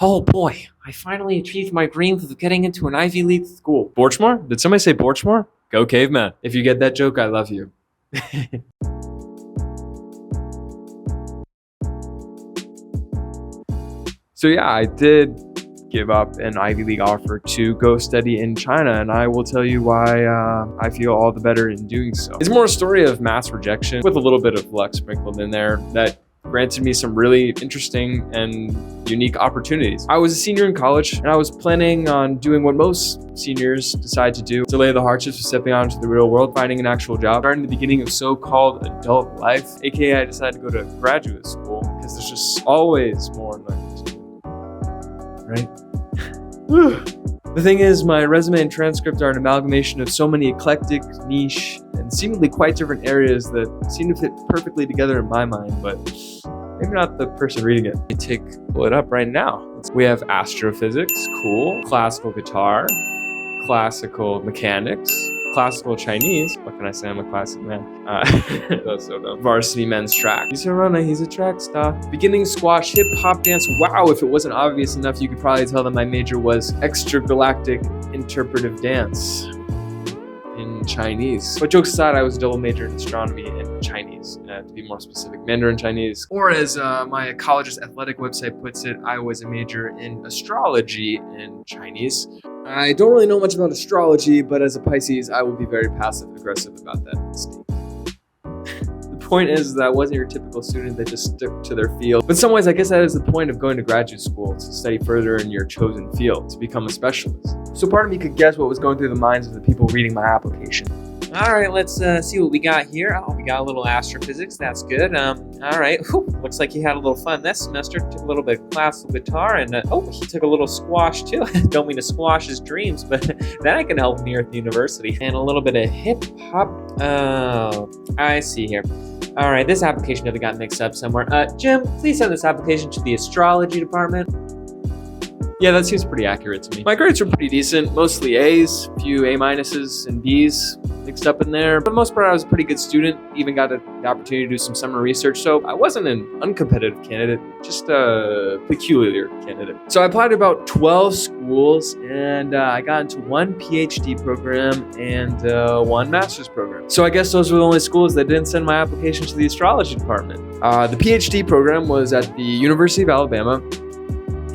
Oh boy, I finally achieved my dreams of getting into an Ivy League school. Borchmore? Did somebody say Borchmore? Go caveman. If you get that joke, I love you. So yeah, I did give up an Ivy League offer to go study in China, and I will tell you why I feel all the better in doing so. It's more a story of mass rejection with a little bit of luck sprinkled in there that granted me some really interesting and unique opportunities. I was a senior in college, and I was planning on doing what most seniors decide to do: delay the hardships of stepping out into the real world, finding an actual job, starting the beginning of so-called adult life, aka I decided to go to graduate school because there's just always more learning to do. Right? The thing is, my resume and transcript are an amalgamation of so many eclectic, niche, and seemingly quite different areas that seem to fit perfectly together in my mind, but maybe not the person reading it. Pull it up right now. We have astrophysics, cool, classical guitar, classical mechanics, classical Chinese. What can I say? I'm a classic man. That's so dumb. Varsity men's track. He's a runner, he's a track star. Beginning squash, hip hop dance. Wow, if it wasn't obvious enough, you could probably tell that my major was extragalactic interpretive dance in Chinese. But jokes aside, I was a double major in astronomy and Chinese, to be more specific, Mandarin Chinese. Or as my college's athletic website puts it, I was a major in astrology in Chinese. I don't really know much about astrology, but as a Pisces, I will be very passive-aggressive about that mistake. The point is that I wasn't your typical student that just stuck to their field. But in some ways, I guess that is the point of going to graduate school, to study further in your chosen field, to become a specialist. So part of me could guess what was going through the minds of the people reading my application. All right, let's see what we got here. Oh, we got a little astrophysics. That's good. All right. Whew, looks like he had a little fun this semester. Took a little bit of classical guitar, and he took a little squash too. Don't mean to squash his dreams, but that I can help near at the university. And a little bit of hip hop. Oh, I see here. All right, this application never got mixed up somewhere. Jim, please send this application to the astrology department. Yeah, that seems pretty accurate to me. My grades were pretty decent, mostly A's, a few A minuses and B's mixed up in there. For the most part, I was a pretty good student, even got the opportunity to do some summer research, so I wasn't an uncompetitive candidate, just a peculiar candidate. So I applied to about 12 schools, and I got into one PhD program and one master's program. So I guess those were the only schools that didn't send my application to the astrology department. The PhD program was at the University of Alabama,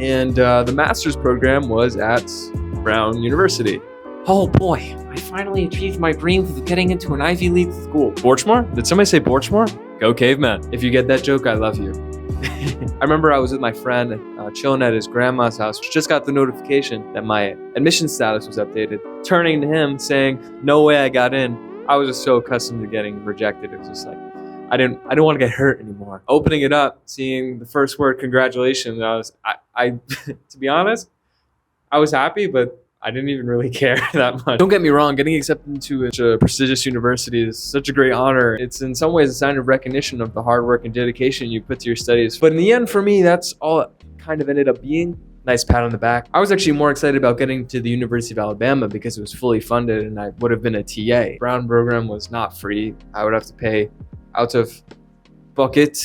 and the master's program was at Brown University. Oh boy, I finally achieved my dreams of getting into an Ivy League school. Borchmore? Did somebody say Borchmore? Go caveman. If you get that joke, I love you. I remember I was with my friend chilling at his grandma's house. Just got the notification that my admission status was updated. Turning to him saying, "No way I got in." I was just so accustomed to getting rejected. It was just like, I didn't want to get hurt anymore. Opening it up, seeing the first word, congratulations, I to be honest, I was happy, but I didn't even really care that much. Don't get me wrong, getting accepted into a prestigious university is such a great honor. It's in some ways a sign of recognition of the hard work and dedication you put to your studies. But in the end, for me, that's all it kind of ended up being. Nice pat on the back. I was actually more excited about getting to the University of Alabama because it was fully funded and I would have been a TA. Brown program was not free. I would have to pay out of pocket.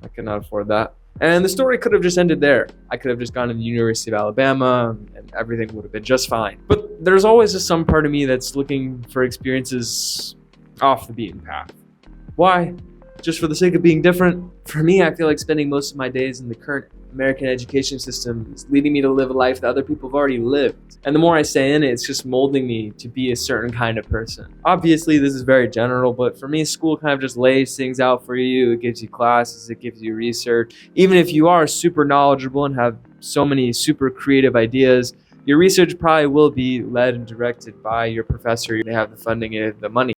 I could not afford that. And the story could have just ended there. I could have just gone to the University of Alabama and everything would have been just fine. But there's always just some part of me that's looking for experiences off the beaten path. Why? Just for the sake of being different? For me, I feel like spending most of my days in the current American education system is leading me to live a life that other people have already lived. And the more I stay in it, it's just molding me to be a certain kind of person. Obviously, this is very general, but for me, school kind of just lays things out for you. It gives you classes, it gives you research. Even if you are super knowledgeable and have so many super creative ideas, your research probably will be led and directed by your professor. They have the funding and the money.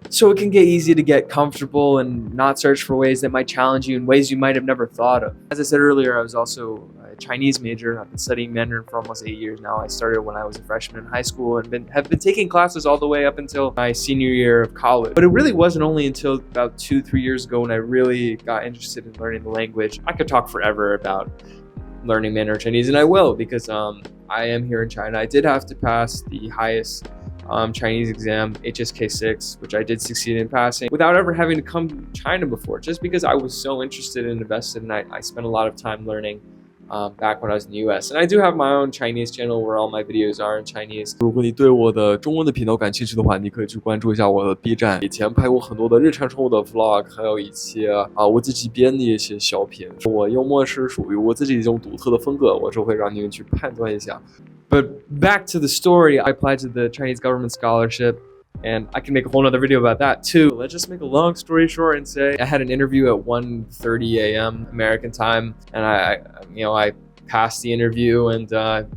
So it can get easy to get comfortable and not search for ways that might challenge you in ways you might have never thought of. As I said earlier, I was also a Chinese major. I've been studying Mandarin for almost 8 years now. I started when I was a freshman in high school and have been taking classes all the way up until my senior year of college. But it really wasn't only until about 2-3 years ago when I really got interested in learning the language. I could talk forever about learning Mandarin Chinese, and I will because I am here in China. I did have to pass the highest Chinese exam, HSK6, which I did succeed in passing without ever having to come to China before, just because I was so interested and invested, and I spent a lot of time learning back when I was in the US. And I do have my own Chinese channel where all my videos are in Chinese. 如果你对我的中文的频道感兴趣的话，你可以去关注一下我的 B 站，以前拍过很多的日常生活的 vlog，还有一些我自己编的一些小品。我幽默是属于我自己一种独特的风格，我就会让你们去判断一下。But back to the story, I applied to the Chinese government scholarship. And I can make a whole nother video about that too. Let's just make a long story short and say I had an interview at 1:30 a.m. American time, and I passed the interview, and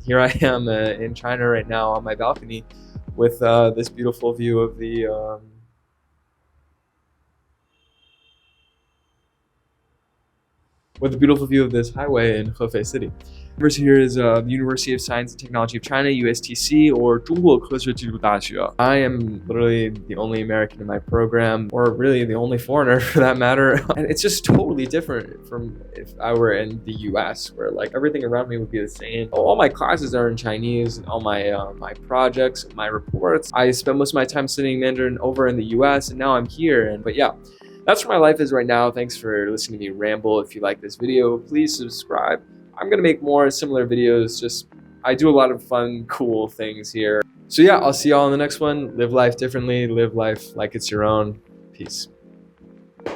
here I am in China right now on my balcony with this beautiful view of this highway in Hefei City. University here is the University of Science and Technology of China, USTC, or 中国科学技术大学. I am literally the only American in my program, or really the only foreigner for that matter. And it's just totally different from if I were in the US, where like everything around me would be the same. All my classes are in Chinese, and all my my projects, my reports. I spent most of my time studying Mandarin over in the US, and now I'm here. But yeah. That's where my life is right now. Thanks for listening to me ramble. If you like this video, please subscribe. I'm going to make more similar videos. I do a lot of fun, cool things here. So yeah, I'll see y'all in the next one. Live life differently. Live life like it's your own. Peace.